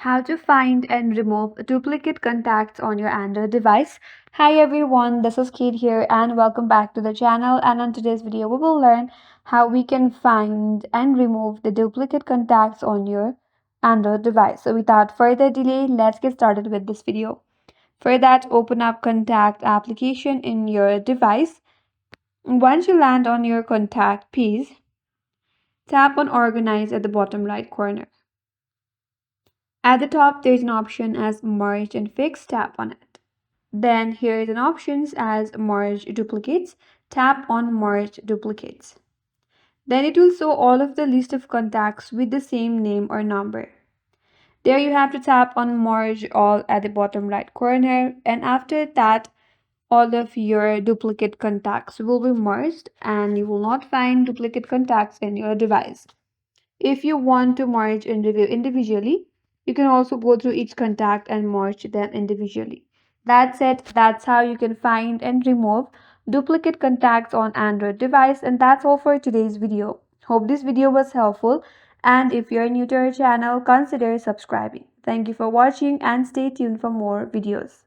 How to find and remove duplicate contacts on your Android device. Hi everyone, this is Kate here and welcome back to the channel. And on today's video, we will learn how we can find and remove the duplicate contacts on your Android device. So without further delay, let's get started with this video. For that, open up Contact application in your device. Once you land on your contact piece, tap on Organize at the bottom right corner. At the top, there's an option as Merge and Fix. Tap on it. Then here is an option as Merge Duplicates. Tap on Merge Duplicates. Then it will show all of the list of contacts with the same name or number. There you have to tap on Merge All at the bottom right corner, and after that, all of your duplicate contacts will be merged and you will not find duplicate contacts in your device. If you want to merge and review individually, you can also go through each contact and merge them individually. That's it. That's how you can find and remove duplicate contacts on Android device. And that's all for today's video. Hope this video was helpful. And if you're new to our channel, consider subscribing. Thank you for watching and stay tuned for more videos.